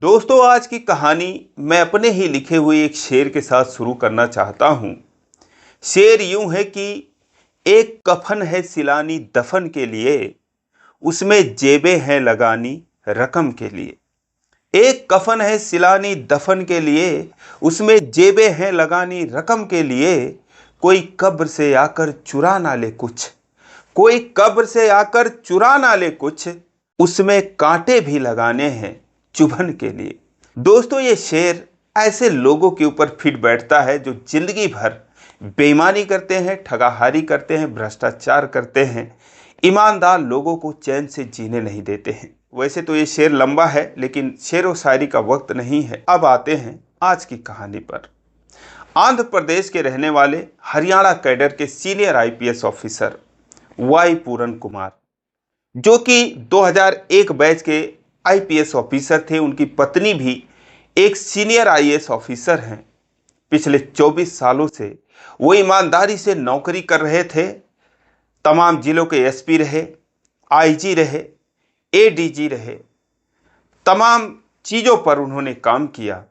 दोस्तों, आज की कहानी मैं अपने ही लिखे हुए एक शेर के साथ शुरू करना चाहता हूँ। शेर यूं है कि एक कफन है सिलानी दफन के लिए, उसमें जेबें हैं लगानी रकम के लिए। एक कफन है सिलानी दफन के लिए, उसमें जेबें हैं लगानी रकम के लिए। कोई कब्र से आकर चुरा ना ले कुछ, कोई कब्र से आकर चुरा ना ले कुछ, उसमें कांटे भी लगाने हैं चुभन के लिए। दोस्तों, ये शेर ऐसे लोगों के ऊपर फिट बैठता है जो जिंदगी भर बेईमानी करते हैं, ठगाहारी करते हैं, भ्रष्टाचार करते हैं, ईमानदार लोगों को चैन से जीने नहीं देते हैं। वैसे तो ये शेर लंबा है, लेकिन शेर व शायरी का वक्त नहीं है। अब आते हैं आज की कहानी पर। आंध्र प्रदेश के रहने वाले हरियाणा कैडर के सीनियर आईपीएस ऑफिसर वाई पूरन कुमार, जो कि 2001 बैच के आईपीएस ऑफिसर थे, उनकी पत्नी भी एक सीनियर आईएएस ऑफिसर हैं। पिछले 24 सालों से वो ईमानदारी से नौकरी कर रहे थे। तमाम जिलों के एसपी रहे, आईजी रहे, एडीजी रहे, तमाम चीज़ों पर उन्होंने काम किया,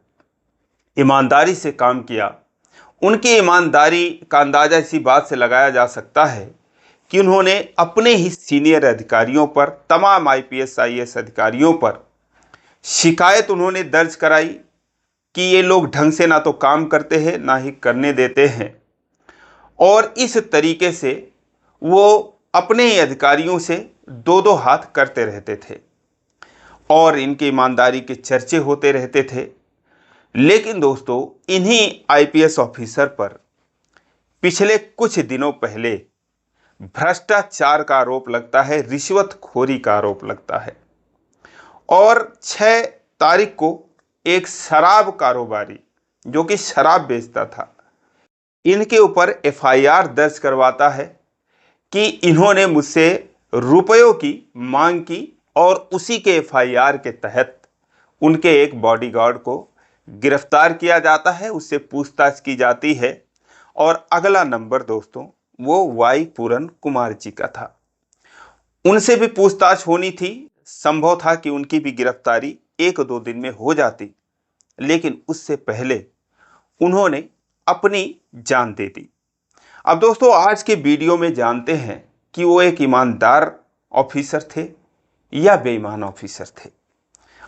ईमानदारी से काम किया। उनकी ईमानदारी का अंदाज़ा इसी बात से लगाया जा सकता है कि उन्होंने अपने ही सीनियर अधिकारियों पर, तमाम आईपीएस आईएएस अधिकारियों पर शिकायत उन्होंने दर्ज कराई कि ये लोग ढंग से ना तो काम करते हैं, ना ही करने देते हैं। और इस तरीके से वो अपने ही अधिकारियों से दो दो हाथ करते रहते थे और इनकी ईमानदारी के चर्चे होते रहते थे। लेकिन दोस्तों, इन्हीं आईपीएस ऑफिसर पर पिछले कुछ दिनों पहले भ्रष्टाचार का आरोप लगता है, रिश्वतखोरी का आरोप लगता है। और 6 तारीख को एक शराब कारोबारी, जो कि शराब बेचता था, इनके ऊपर एफआईआर दर्ज करवाता है कि इन्होंने मुझसे रुपयों की मांग की, और उसी के एफआईआर के तहत उनके एक बॉडीगार्ड को गिरफ्तार किया जाता है, उससे पूछताछ की जाती है। और अगला नंबर दोस्तों, वो वाई पूरन कुमार जी का था। उनसे भी पूछताछ होनी थी। संभव था कि उनकी भी गिरफ्तारी 1-2 दिन में हो जाती, लेकिन उससे पहले उन्होंने अपनी जान दे दी। अब दोस्तों, आज के वीडियो में जानते हैं कि वो एक ईमानदार ऑफिसर थे या बेईमान ऑफिसर थे।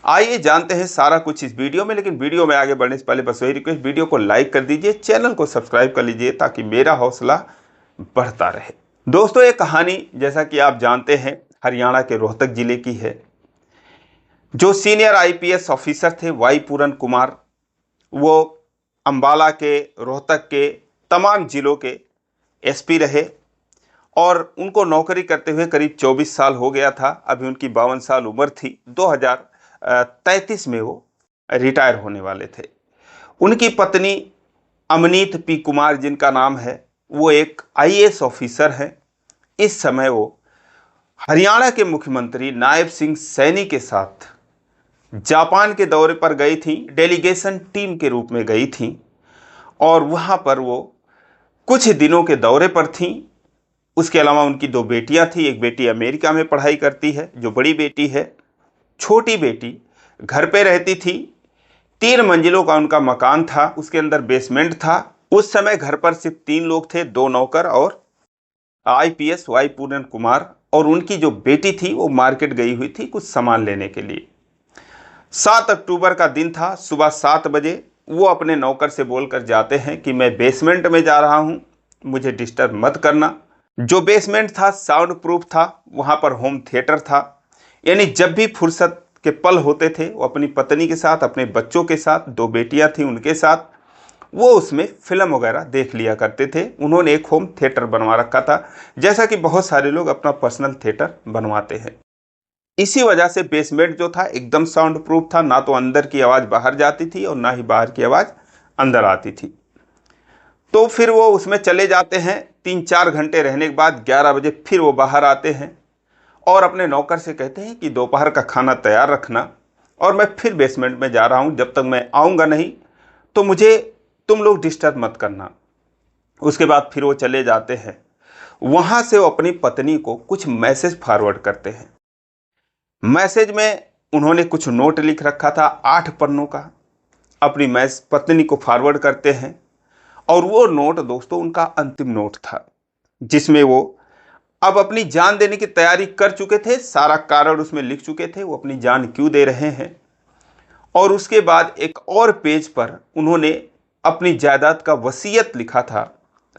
आइए जानते हैं सारा कुछ इस वीडियो में। लेकिन वीडियो में आगे बढ़ने से पहले बस वही रिक्वेस्ट, वीडियो को लाइक कर दीजिए, चैनल को सब्सक्राइब कर लीजिए ताकि मेरा हौसला बढ़ता रहे। दोस्तों, ये कहानी जैसा कि आप जानते हैं हरियाणा के रोहतक जिले की है। जो सीनियर आईपीएस ऑफिसर थे वाई पूरन कुमार, वो अंबाला के, रोहतक के तमाम जिलों के एसपी रहे और उनको नौकरी करते हुए करीब 24 साल हो गया था। अभी उनकी 52 साल उम्र थी। 2033 में वो रिटायर होने वाले थे। उनकी पत्नी अमनीत पी कुमार, जिनका नाम है, वो एक आईएएस ऑफिसर हैं। इस समय वो हरियाणा के मुख्यमंत्री नायब सिंह सैनी के साथ जापान के दौरे पर गई थी, डेलीगेशन टीम के रूप में गई थी। और वहाँ पर वो कुछ दिनों के दौरे पर थी। उसके अलावा उनकी 2 बेटियां थी। एक बेटी अमेरिका में पढ़ाई करती है, जो बड़ी बेटी है। छोटी बेटी घर पे रहती थी। 3 मंजिलों का उनका मकान था, उसके अंदर बेसमेंट था। उस समय घर पर सिर्फ 3 लोग थे, 2 नौकर और आईपीएस वाई पूरन कुमार। और उनकी जो बेटी थी वो मार्केट गई हुई थी कुछ सामान लेने के लिए। 7 अक्टूबर का दिन था। सुबह 7 बजे वो अपने नौकर से बोलकर जाते हैं कि मैं बेसमेंट में जा रहा हूँ, मुझे डिस्टर्ब मत करना। जो बेसमेंट था साउंड प्रूफ था, वहाँ पर होम थिएटर था। यानी जब भी फुर्सत के पल होते थे वो अपनी पत्नी के साथ, अपने बच्चों के साथ, 2 बेटियां थीं उनके साथ, वो उसमें फिल्म वगैरह देख लिया करते थे। उन्होंने एक होम थिएटर बनवा रखा था, जैसा कि बहुत सारे लोग अपना पर्सनल थिएटर बनवाते हैं। इसी वजह से बेसमेंट जो था एकदम साउंड प्रूफ था। ना तो अंदर की आवाज़ बाहर जाती थी और ना ही बाहर की आवाज़ अंदर आती थी। तो फिर वो उसमें चले जाते हैं। 3-4 घंटे रहने के बाद 11 बजे फिर वो बाहर आते हैं और अपने नौकर से कहते हैं कि दोपहर का खाना तैयार रखना, और मैं फिर बेसमेंट में जा रहा हूँ, जब तक मैं आऊँगा नहीं तो मुझे तुम लोग डिस्टर्ब मत करना। उसके बाद फिर वो चले जाते हैं। वहाँ से वो अपनी पत्नी को कुछ मैसेज फॉरवर्ड करते हैं। मैसेज में उन्होंने कुछ नोट लिख रखा था 8 पन्नों का, अपनी पत्नी को फॉरवर्ड करते हैं। और वो नोट दोस्तों उनका अंतिम नोट था, जिसमें वो अब अपनी जान देने की तैयारी कर चुके थे। सारा कारण उसमें लिख चुके थे, वो अपनी जान क्यों दे रहे हैं। और उसके बाद एक और पेज पर उन्होंने अपनी जायदाद का वसीयत लिखा था।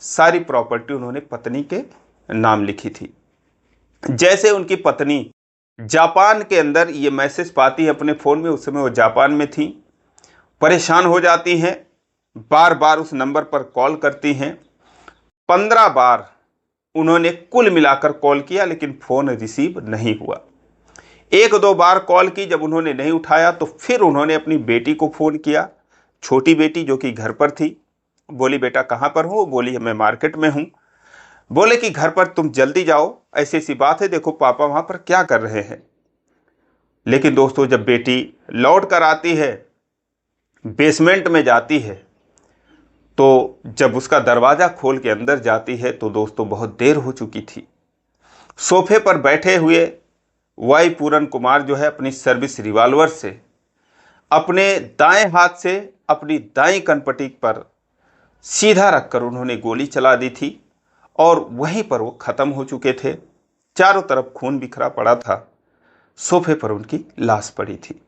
सारी प्रॉपर्टी उन्होंने पत्नी के नाम लिखी थी। जैसे उनकी पत्नी जापान के अंदर ये मैसेज पाती है अपने फ़ोन में, उस समय वो जापान में थी, परेशान हो जाती हैं, बार बार उस नंबर पर कॉल करती हैं। 15 बार उन्होंने कुल मिलाकर कॉल किया, लेकिन फ़ोन रिसीव नहीं हुआ। 1-2 बार कॉल की, जब उन्होंने नहीं उठाया तो फिर उन्होंने अपनी बेटी को फ़ोन किया, छोटी बेटी जो कि घर पर थी। बोली, बेटा कहाँ पर हो? बोली, मैं मार्केट में हूँ। बोले कि घर पर तुम जल्दी जाओ, ऐसी ऐसी बात है, देखो पापा वहाँ पर क्या कर रहे हैं। लेकिन दोस्तों जब बेटी लौट कर आती है, बेसमेंट में जाती है, तो जब उसका दरवाज़ा खोल के अंदर जाती है तो दोस्तों बहुत देर हो चुकी थी। सोफे पर बैठे हुए वाई पूरन कुमार जो है अपनी सर्विस रिवॉल्वर से अपने दाएं हाथ से अपनी दाईं कनपटी पर सीधा रखकर उन्होंने गोली चला दी थी और वहीं पर वो ख़त्म हो चुके थे। चारों तरफ खून बिखरा पड़ा था, सोफे पर उनकी लाश पड़ी थी।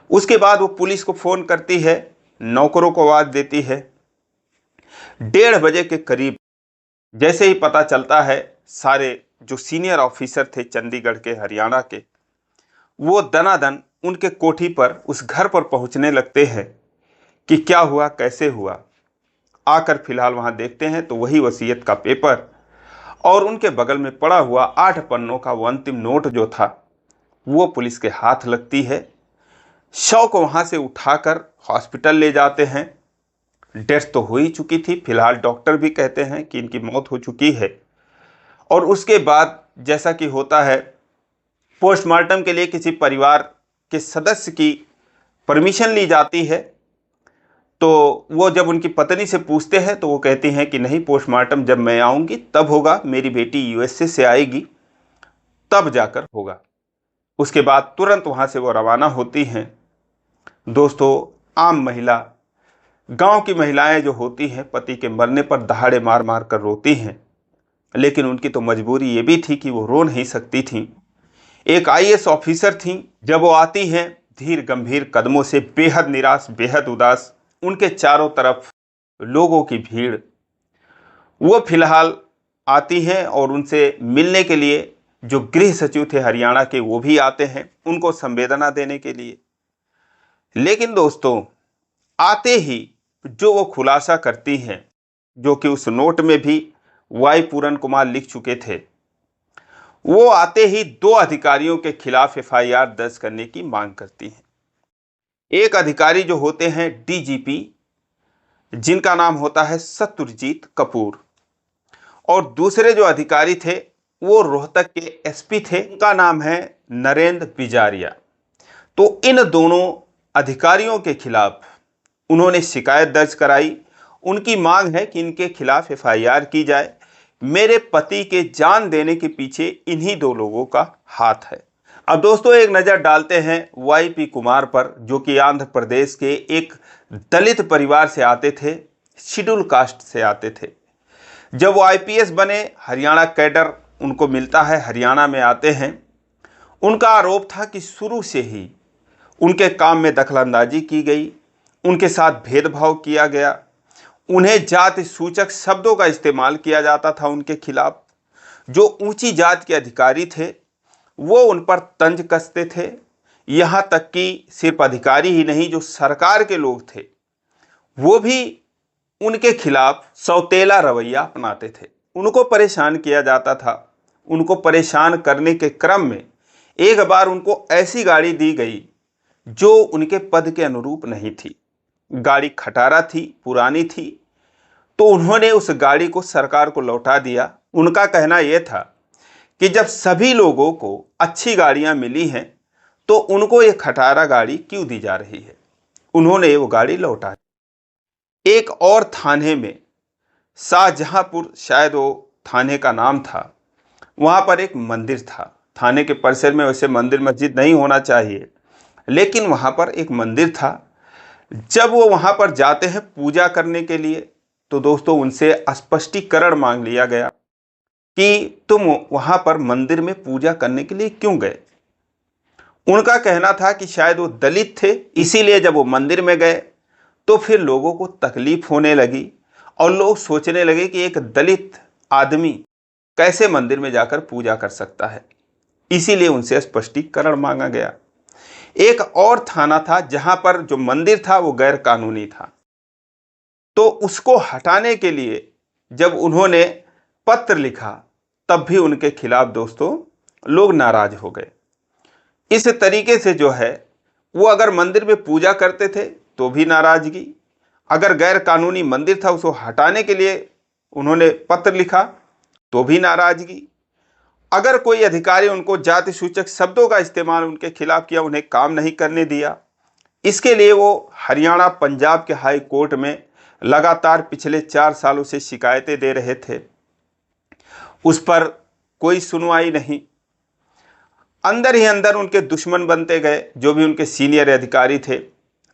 उसके बाद वो पुलिस को फ़ोन करती है, नौकरों को आवाज़ देती है। 1:30 बजे के करीब जैसे ही पता चलता है, सारे जो सीनियर ऑफिसर थे चंडीगढ़ के, हरियाणा के, वो दनादन उनके कोठी पर, उस घर पर पहुंचने लगते हैं कि क्या हुआ, कैसे हुआ। आकर फिलहाल वहां देखते हैं तो वही वसीयत का पेपर और उनके बगल में पड़ा हुआ 8 पन्नों का वो अंतिम नोट जो था, वो पुलिस के हाथ लगती है। शव को वहां से उठाकर हॉस्पिटल ले जाते हैं। डेथ तो हो ही चुकी थी, फिलहाल डॉक्टर भी कहते हैं कि इनकी मौत हो चुकी है। और उसके बाद जैसा कि होता है, पोस्टमार्टम के लिए किसी परिवार के सदस्य की परमिशन ली जाती है। तो वो जब उनकी पत्नी से पूछते हैं तो वो कहती हैं कि नहीं, पोस्टमार्टम जब मैं आऊँगी तब होगा, मेरी बेटी यूएसए से आएगी तब जाकर होगा। उसके बाद तुरंत वहाँ से वो रवाना होती हैं। दोस्तों आम महिला, गांव की महिलाएं जो होती हैं, पति के मरने पर दहाड़े मार मार कर रोती हैं, लेकिन उनकी तो मजबूरी ये भी थी कि वो रो नहीं सकती थीं। एक आईएएस ऑफिसर थीं, जब वो आती हैं धीर गंभीर कदमों से, बेहद निराश, बेहद उदास, उनके चारों तरफ लोगों की भीड़। वो फिलहाल आती हैं और उनसे मिलने के लिए जो गृह सचिव थे हरियाणा के, वो भी आते हैं उनको संवेदना देने के लिए। लेकिन दोस्तों आते ही जो वो खुलासा करती हैं, जो कि उस नोट में भी वाई पूरन कुमार लिख चुके थे, वो आते ही 2 अधिकारियों के खिलाफ एफआईआर दर्ज करने की मांग करती हैं। एक अधिकारी जो होते हैं डीजीपी, जिनका नाम होता है सत्यजीत कपूर, और दूसरे जो अधिकारी थे वो रोहतक के एसपी थे, उनका नाम है नरेंद्र बिजारिया। तो इन दोनों अधिकारियों के खिलाफ उन्होंने शिकायत दर्ज कराई। उनकी मांग है कि इनके खिलाफ एफआईआर की जाए। मेरे पति के जान देने के पीछे इन्हीं 2 लोगों का हाथ है। अब दोस्तों एक नज़र डालते हैं वाईपी कुमार पर, जो कि आंध्र प्रदेश के एक दलित परिवार से आते थे, शेड्यूल कास्ट से आते थे। जब वो आईपीएस बने, हरियाणा कैडर उनको मिलता है, हरियाणा में आते हैं। उनका आरोप था कि शुरू से ही उनके काम में दखलंदाजी की गई, उनके साथ भेदभाव किया गया, उन्हें जाति सूचक शब्दों का इस्तेमाल किया जाता था उनके खिलाफ। जो ऊंची जात के अधिकारी थे वो उन पर तंज कसते थे। यहाँ तक कि सिर्फ अधिकारी ही नहीं, जो सरकार के लोग थे वो भी उनके खिलाफ सौतेला रवैया अपनाते थे। उनको परेशान किया जाता था। उनको परेशान करने के क्रम में एक बार उनको ऐसी गाड़ी दी गई जो उनके पद के अनुरूप नहीं थी। गाड़ी खटारा थी, पुरानी थी, तो उन्होंने उस गाड़ी को सरकार को लौटा दिया। उनका कहना यह था कि जब सभी लोगों को अच्छी गाड़ियां मिली हैं तो उनको ये खटारा गाड़ी क्यों दी जा रही है। उन्होंने वो गाड़ी लौटा दी। एक और थाने में, शाहजहांपुर शायद वो थाने का नाम था, वहाँ पर एक मंदिर था। थाने के परिसर में वैसे मंदिर मस्जिद नहीं होना चाहिए, लेकिन वहाँ पर एक मंदिर था। जब वो वहाँ पर जाते हैं पूजा करने के लिए, तो दोस्तों उनसे स्पष्टीकरण मांग लिया गया कि तुम वहाँ पर मंदिर में पूजा करने के लिए क्यों गए। उनका कहना था कि शायद वो दलित थे, इसीलिए जब वो मंदिर में गए तो फिर लोगों को तकलीफ होने लगी और लोग सोचने लगे कि एक दलित आदमी कैसे मंदिर में जाकर पूजा कर सकता है। इसीलिए उनसे स्पष्टीकरण मांगा गया। एक और थाना था जहां पर जो मंदिर था वो गैर कानूनी था, तो उसको हटाने के लिए जब उन्होंने पत्र लिखा तब भी उनके खिलाफ दोस्तों लोग नाराज हो गए। इस तरीके से जो है वो अगर मंदिर में पूजा करते थे तो भी नाराजगी, अगर गैर कानूनी मंदिर था उसको हटाने के लिए उन्होंने पत्र लिखा तो भी नाराजगी, अगर कोई अधिकारी उनको जाति सूचक शब्दों का इस्तेमाल उनके खिलाफ किया, उन्हें काम नहीं करने दिया। इसके लिए वो हरियाणा पंजाब के हाई कोर्ट में लगातार पिछले 4 सालों से शिकायतें दे रहे थे, उस पर कोई सुनवाई नहीं। अंदर ही अंदर उनके दुश्मन बनते गए। जो भी उनके सीनियर अधिकारी थे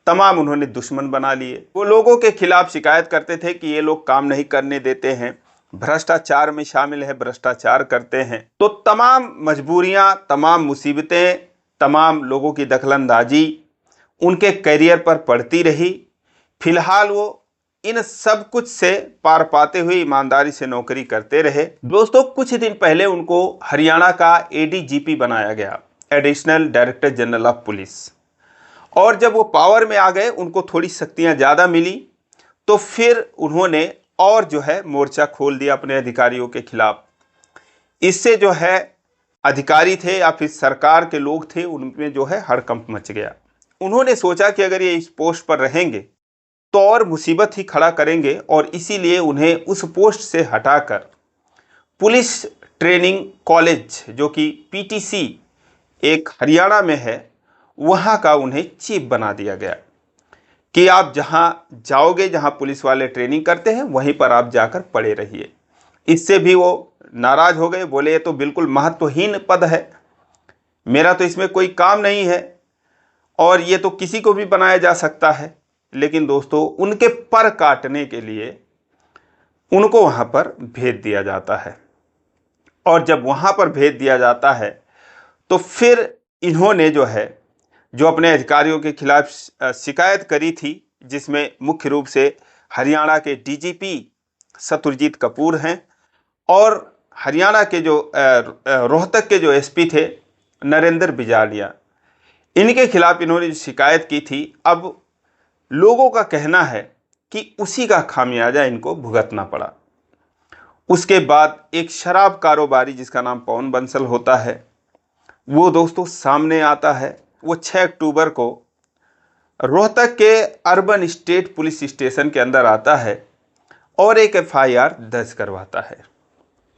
तमाम उन्होंने दुश्मन बना लिए। वो लोगों के खिलाफ शिकायत करते थे कि ये लोग काम नहीं करने देते हैं, भ्रष्टाचार में शामिल है, भ्रष्टाचार करते हैं। तो तमाम मजबूरियां, तमाम मुसीबतें, तमाम लोगों की दखलंदाजी उनके करियर पर पड़ती रही। फिलहाल वो इन सब कुछ से पार पाते हुए ईमानदारी से नौकरी करते रहे। दोस्तों कुछ दिन पहले उनको हरियाणा का एडीजीपी बनाया गया, additional director general of police, और जब वो पावर में आ गए उनको थोड़ी शक्तियां ज़्यादा मिली, तो फिर उन्होंने और जो है मोर्चा खोल दिया अपने अधिकारियों के खिलाफ। इससे जो है अधिकारी थे या फिर सरकार के लोग थे उनमें जो है हड़कंप मच गया। उन्होंने सोचा कि अगर ये इस पोस्ट पर रहेंगे तो और मुसीबत ही खड़ा करेंगे, और इसीलिए उन्हें उस पोस्ट से हटाकर पुलिस ट्रेनिंग कॉलेज जो कि पीटीसी एक हरियाणा में है वहाँ का उन्हें चीफ बना दिया गया कि आप जहाँ जाओगे, जहाँ पुलिस वाले ट्रेनिंग करते हैं वहीं पर आप जाकर पड़े रहिए। इससे भी वो नाराज हो गए, बोले ये तो बिल्कुल महत्वहीन पद है, मेरा तो इसमें कोई काम नहीं है और ये तो किसी को भी बनाया जा सकता है। लेकिन दोस्तों उनके पर काटने के लिए उनको वहाँ पर भेज दिया जाता है, और जब वहाँ पर भेज दिया जाता है तो फिर इन्होंने जो अपने अधिकारियों के खिलाफ शिकायत करी थी, जिसमें मुख्य रूप से हरियाणा के डीजीपी शत्रुजीत कपूर हैं और हरियाणा के जो रोहतक के जो एसपी थे नरेंद्र बिजालिया, इनके खिलाफ इन्होंने जो शिकायत की थी, अब लोगों का कहना है कि उसी का खामियाजा इनको भुगतना पड़ा। उसके बाद एक शराब कारोबारी जिसका नाम पवन बंसल होता है वो दोस्तों सामने आता है। वो 6 अक्टूबर को रोहतक के अर्बन स्टेट पुलिस स्टेशन के अंदर आता है और एक एफआईआर दर्ज करवाता है।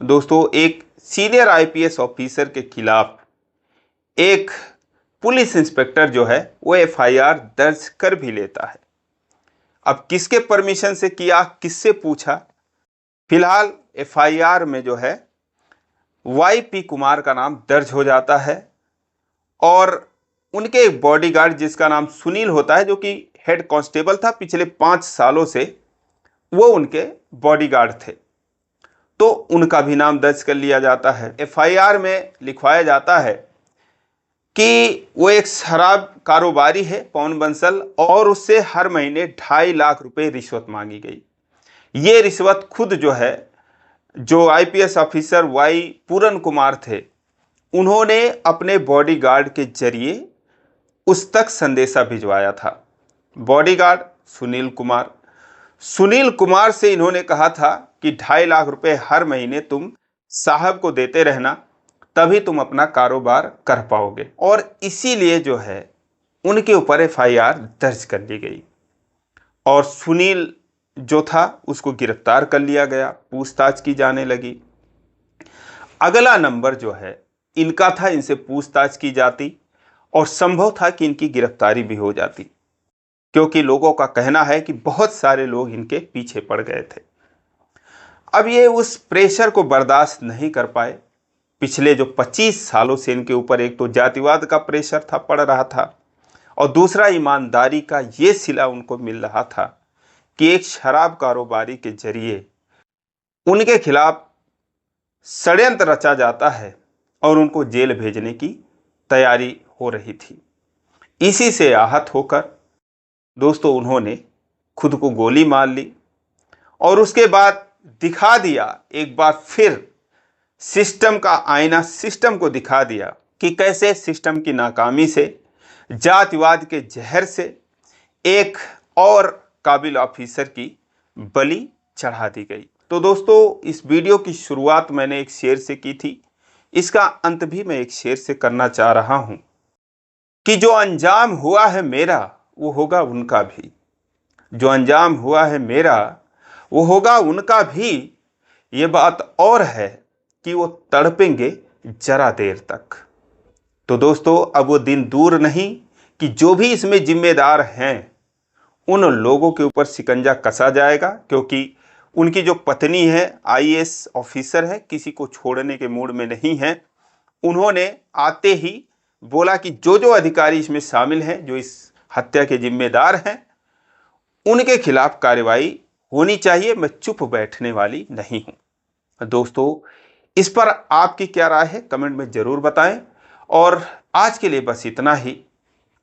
दोस्तों एक सीनियर आईपीएस ऑफिसर के खिलाफ एक पुलिस इंस्पेक्टर जो है वो एफआईआर दर्ज कर भी लेता है। अब किसके परमिशन से किया, किससे पूछा? फिलहाल एफआईआर में जो है वाईपी कुमार का नाम दर्ज हो जाता है और उनके एक बॉडीगार्ड जिसका नाम सुनील होता है, जो कि हेड कांस्टेबल था पिछले 5 सालों से, वो उनके बॉडीगार्ड थे, तो उनका भी नाम दर्ज कर लिया जाता है। एफआईआर में लिखवाया जाता है कि वो एक शराब कारोबारी है पवन बंसल, और उससे हर महीने 2.5 लाख रुपए रिश्वत मांगी गई। ये रिश्वत खुद जो आईपीएस ऑफिसर वाई पूरन कुमार थे, उन्होंने अपने बॉडीगार्ड के जरिए उस तक संदेशा भिजवाया था। बॉडीगार्ड सुनील कुमार से इन्होंने कहा था कि 2.5 लाख रुपए हर महीने तुम साहब को देते रहना, तभी तुम अपना कारोबार कर पाओगे, और इसीलिए जो है उनके ऊपर एफआईआर दर्ज कर ली गई और सुनील जो था उसको गिरफ्तार कर लिया गया, पूछताछ की जाने लगी। अगला नंबर जो है इनका था, इनसे पूछताछ की जाती और संभव था कि इनकी गिरफ्तारी भी हो जाती, क्योंकि लोगों का कहना है कि बहुत सारे लोग इनके पीछे पड़ गए थे। अब ये उस प्रेशर को बर्दाश्त नहीं कर पाए। पिछले जो 25 सालों से इनके ऊपर एक तो जातिवाद का प्रेशर था पड़ रहा था, और दूसरा ईमानदारी का ये सिला उनको मिल रहा था कि एक शराब कारोबारी के जरिए उनके खिलाफ षड्यंत्र रचा जाता है और उनको जेल भेजने की तैयारी हो रही थी। इसी से आहत होकर दोस्तों उन्होंने खुद को गोली मार ली और उसके बाद दिखा दिया, एक बार फिर सिस्टम का आईना सिस्टम को दिखा दिया कि कैसे सिस्टम की नाकामी से, जातिवाद के जहर से एक और काबिल ऑफिसर की बलि चढ़ा दी गई। तो दोस्तों इस वीडियो की शुरुआत मैंने एक शेर से की थी, इसका अंत भी मैं एक शेर से करना चाह रहा हूं कि जो अंजाम हुआ है मेरा वो होगा उनका भी, जो अंजाम हुआ है मेरा वो होगा उनका भी। ये बात और है कि वो तड़पेंगे जरा देर तक। तो दोस्तों अब वो दिन दूर नहीं कि जो भी इसमें जिम्मेदार हैं उन लोगों के ऊपर शिकंजा कसा जाएगा, क्योंकि उनकी जो पत्नी है आईएएस ऑफिसर है, किसी को छोड़ने के मूड में नहीं है। उन्होंने आते ही बोला कि जो जो अधिकारी इसमें शामिल हैं, जो इस हत्या के जिम्मेदार हैं, उनके खिलाफ कार्रवाई होनी चाहिए। मैं चुप बैठने वाली नहीं हूं। दोस्तों इस पर आपकी क्या राय है कमेंट में जरूर बताएं। और आज के लिए बस इतना ही,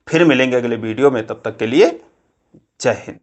फिर मिलेंगे अगले वीडियो में, तब तक के लिए जय हिंद।